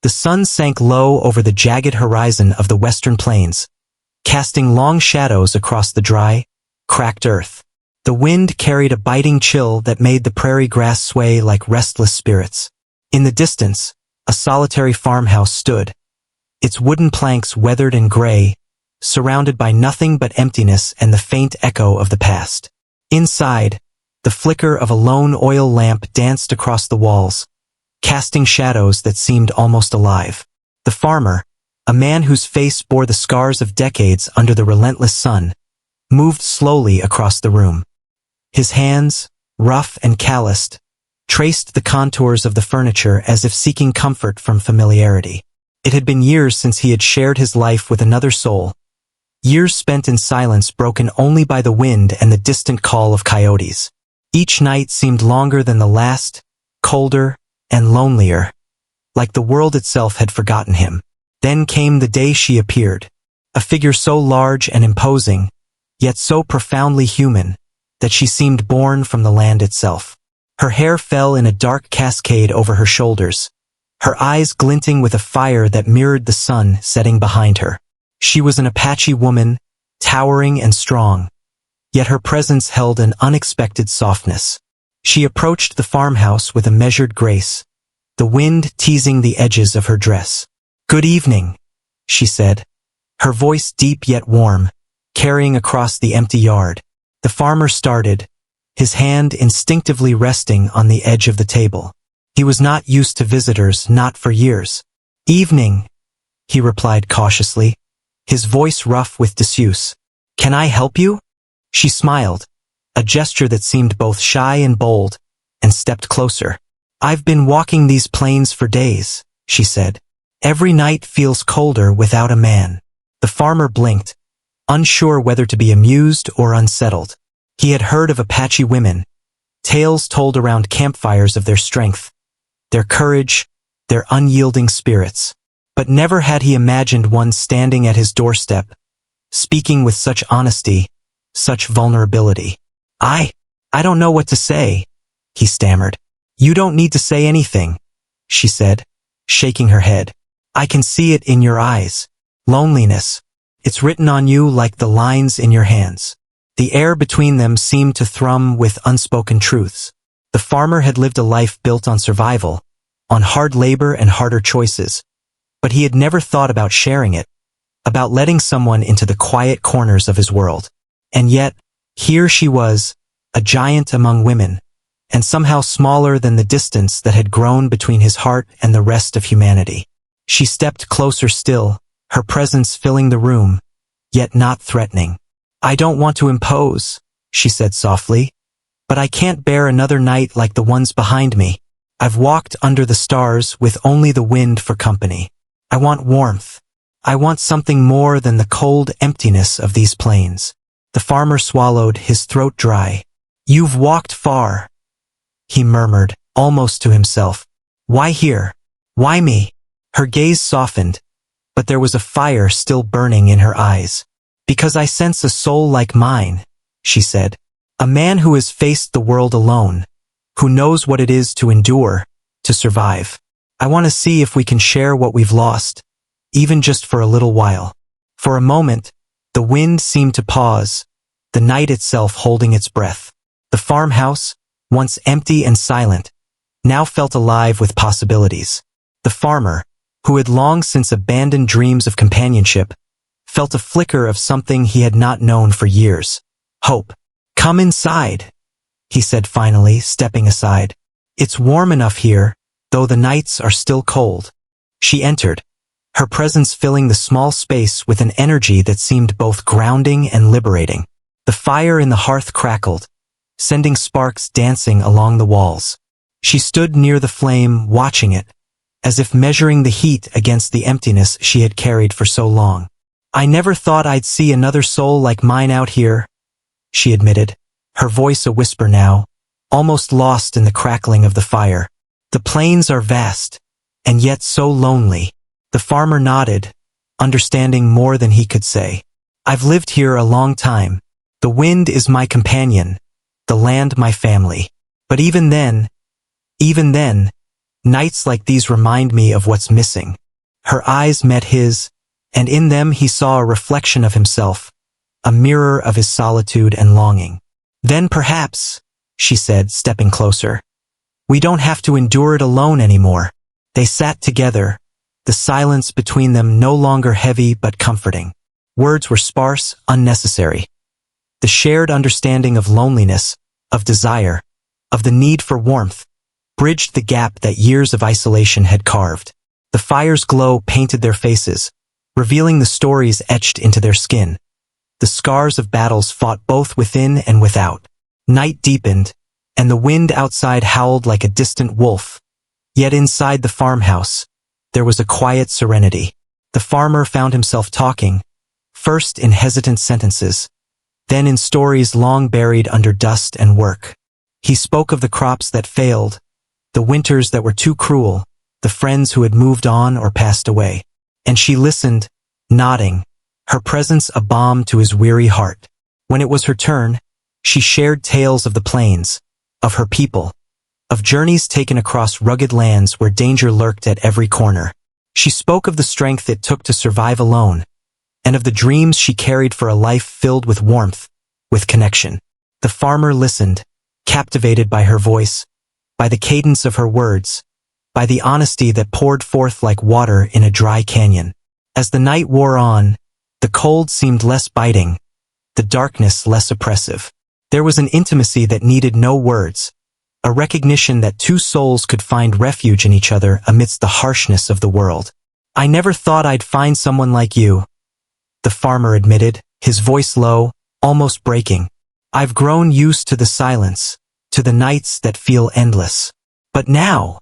The sun sank low over the jagged horizon of the western plains, casting long shadows across the dry, cracked earth. The wind carried a biting chill that made the prairie grass sway like restless spirits. In the distance, a solitary farmhouse stood, its wooden planks weathered and gray, surrounded by nothing but emptiness and the faint echo of the past. Inside, the flicker of a lone oil lamp danced across the walls, casting shadows that seemed almost alive. The farmer, a man whose face bore the scars of decades under the relentless sun, moved slowly across the room. His hands, rough and calloused, traced the contours of the furniture as if seeking comfort from familiarity. It had been years since he had shared his life with another soul, years spent in silence broken only by the wind and the distant call of coyotes. Each night seemed longer than the last, colder and lonelier, like the world itself had forgotten him. Then came the day she appeared, a figure so large and imposing, yet so profoundly human, that she seemed born from the land itself. Her hair fell in a dark cascade over her shoulders, her eyes glinting with a fire that mirrored the sun setting behind her. She was an Apache woman, towering and strong, yet her presence held an unexpected softness. She approached the farmhouse with a measured grace, the wind teasing the edges of her dress. "Good evening," she said, her voice deep yet warm, carrying across the empty yard. The farmer started, his hand instinctively resting on the edge of the table. He was not used to visitors, not for years. "Evening," he replied cautiously, his voice rough with disuse. "Can I help you?" She smiled, a gesture that seemed both shy and bold, and stepped closer. "I've been walking these plains for days," she said. "Every night feels colder without a man." The farmer blinked, unsure whether to be amused or unsettled. He had heard of Apache women, tales told around campfires of their strength, their courage, their unyielding spirits. But never had he imagined one standing at his doorstep, speaking with such honesty, such vulnerability. I don't know what to say," he stammered. "You don't need to say anything," she said, shaking her head. "I can see it in your eyes. Loneliness. It's written on you like the lines in your hands." The air between them seemed to thrum with unspoken truths. The farmer had lived a life built on survival, on hard labor and harder choices. But he had never thought about sharing it, about letting someone into the quiet corners of his world. And yet, here she was, a giant among women, and somehow smaller than the distance that had grown between his heart and the rest of humanity. She stepped closer still, her presence filling the room, yet not threatening. "I don't want to impose," she said softly, "but I can't bear another night like the ones behind me. I've walked under the stars with only the wind for company. I want warmth. I want something more than the cold emptiness of these plains." The farmer swallowed, his throat dry. "You've walked far," he murmured, almost to himself. "Why here? Why me?" Her gaze softened, but there was a fire still burning in her eyes. "Because I sense a soul like mine," she said. "A man who has faced the world alone, who knows what it is to endure, to survive. I want to see if we can share what we've lost, even just for a little while." For a moment, the wind seemed to pause, the night itself holding its breath. The farmhouse, once empty and silent, now felt alive with possibilities. The farmer, who had long since abandoned dreams of companionship, felt a flicker of something he had not known for years. Hope. "Come inside," he said finally, stepping aside. "It's warm enough here, though the nights are still cold." She entered, her presence filling the small space with an energy that seemed both grounding and liberating. The fire in the hearth crackled, sending sparks dancing along the walls. She stood near the flame, watching it, as if measuring the heat against the emptiness she had carried for so long. "I never thought I'd see another soul like mine out here," she admitted, her voice a whisper now, almost lost in the crackling of the fire. "The plains are vast, and yet so lonely." The farmer nodded, understanding more than he could say. "I've lived here a long time. The wind is my companion, the land my family. But even then, Nights like these remind me of what's missing. Her eyes met his, and in them he saw a reflection of himself, a mirror of his solitude and longing. Then perhaps, she said, stepping closer, we don't have to endure it alone anymore. They sat together, the silence between them no longer heavy but comforting. Words were sparse, unnecessary. The shared understanding of loneliness, of desire, of the need for warmth, bridged the gap that years of isolation had carved. The fire's glow painted their faces, revealing the stories etched into their skin, the scars of battles fought both within and without. Night deepened, and the wind outside howled like a distant wolf. Yet inside the farmhouse, there was a quiet serenity. The farmer found himself talking, first in hesitant sentences, then in stories long buried under dust and work. He spoke of the crops that failed, the winters that were too cruel, the friends who had moved on or passed away. And she listened, nodding, her presence a balm to his weary heart. When it was her turn, she shared tales of the plains, of her people, of journeys taken across rugged lands where danger lurked at every corner. She spoke of the strength it took to survive alone, and of the dreams she carried for a life filled with warmth, with connection. The farmer listened, captivated by her voice, by the cadence of her words, by the honesty that poured forth like water in a dry canyon. As the night wore on, the cold seemed less biting, the darkness less oppressive. There was an intimacy that needed no words, a recognition that two souls could find refuge in each other amidst the harshness of the world. I never thought I'd find someone like you, the farmer admitted, his voice low, almost breaking. I've grown used to the silence, to the nights that feel endless. But now,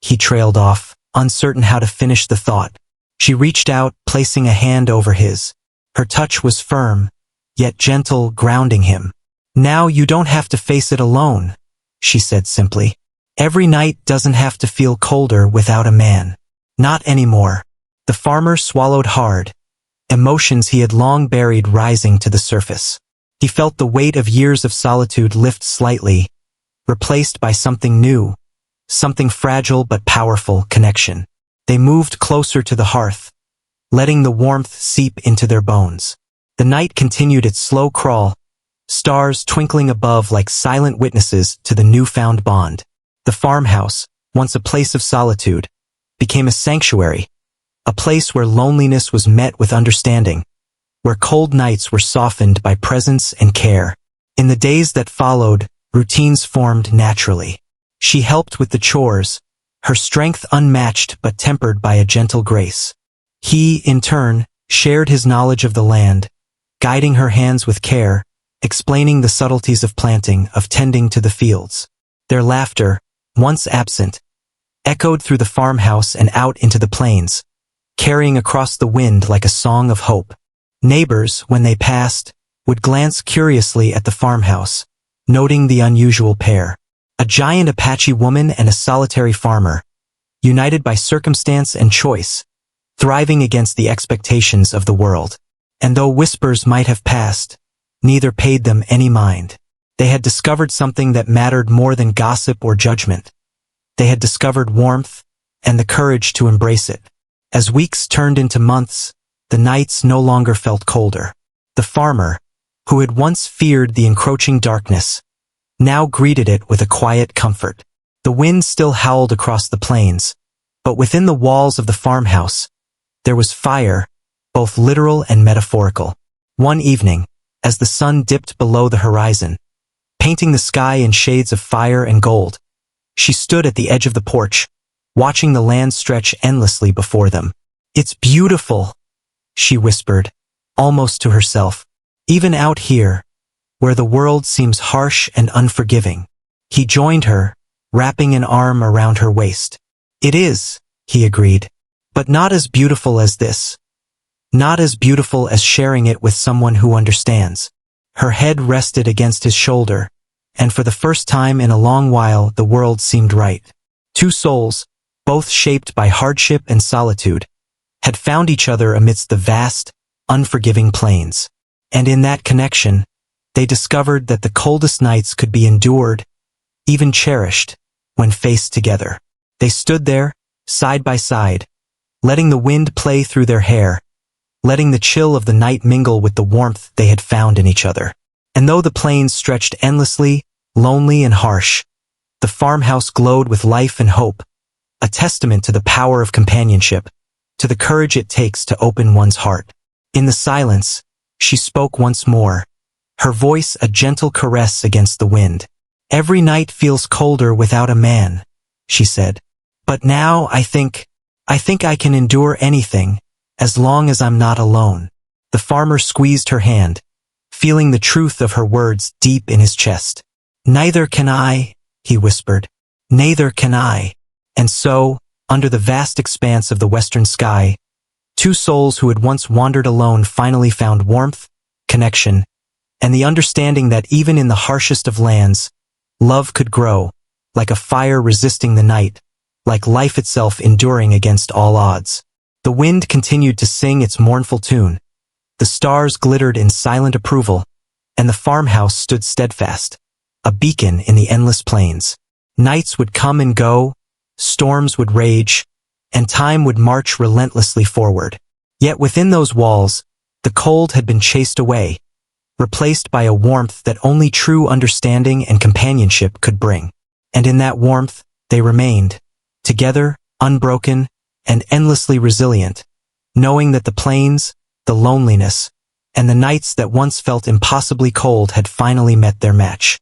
he trailed off, uncertain how to finish the thought. She reached out, placing a hand over his. Her touch was firm, yet gentle, grounding him. Now you don't have to face it alone, she said simply. Every night doesn't have to feel colder without a man. Not anymore. The farmer swallowed hard, emotions he had long buried rising to the surface. He felt the weight of years of solitude lift slightly, replaced by something new, something fragile but powerful, connection. They moved closer to the hearth, letting the warmth seep into their bones. The night continued its slow crawl, stars twinkling above like silent witnesses to the newfound bond. The farmhouse, once a place of solitude, became a sanctuary, a place where loneliness was met with understanding, where cold nights were softened by presence and care. In the days that followed, routines formed naturally. She helped with the chores, her strength unmatched but tempered by a gentle grace. He, in turn, shared his knowledge of the land, guiding her hands with care, explaining the subtleties of planting, of tending to the fields. Their laughter, once absent, echoed through the farmhouse and out into the plains, carrying across the wind like a song of hope. Neighbors, when they passed, would glance curiously at the farmhouse, noting the unusual pair. A giant Apache woman and a solitary farmer, united by circumstance and choice, thriving against the expectations of the world. And though whispers might have passed, neither paid them any mind. They had discovered something that mattered more than gossip or judgment. They had discovered warmth and the courage to embrace it. As weeks turned into months, the nights no longer felt colder. The farmer, who had once feared the encroaching darkness, now greeted it with a quiet comfort. The wind still howled across the plains, but within the walls of the farmhouse, there was fire, both literal and metaphorical. One evening, as the sun dipped below the horizon, painting the sky in shades of fire and gold, she stood at the edge of the porch, watching the land stretch endlessly before them. "It's beautiful," she whispered, almost to herself. "Even out here, where the world seems harsh and unforgiving." He joined her, wrapping an arm around her waist. "It is," he agreed, "but not as beautiful as this. Not as beautiful as sharing it with someone who understands." Her head rested against his shoulder, and for the first time in a long while the world seemed right. Two souls, both shaped by hardship and solitude, had found each other amidst the vast, unforgiving plains. And in that connection, they discovered that the coldest nights could be endured, even cherished, when faced together. They stood there, side by side, letting the wind play through their hair, letting the chill of the night mingle with the warmth they had found in each other. And though the plains stretched endlessly, lonely and harsh, the farmhouse glowed with life and hope, a testament to the power of companionship, to the courage it takes to open one's heart. In the silence, she spoke once more, her voice a gentle caress against the wind. "Every night feels colder without a man," she said. "But now I think I can endure anything, as long as I'm not alone." The farmer squeezed her hand, feeling the truth of her words deep in his chest. "Neither can I," he whispered. "Neither can I." And so, under the vast expanse of the western sky, two souls who had once wandered alone finally found warmth, connection, and the understanding that even in the harshest of lands, love could grow, like a fire resisting the night, like life itself enduring against all odds. The wind continued to sing its mournful tune. The stars glittered in silent approval, and the farmhouse stood steadfast, a beacon in the endless plains. Nights would come and go, storms would rage, and time would march relentlessly forward. Yet within those walls, the cold had been chased away, replaced by a warmth that only true understanding and companionship could bring. And in that warmth, they remained, together, unbroken, and endlessly resilient, knowing that the plains, the loneliness, and the nights that once felt impossibly cold had finally met their match.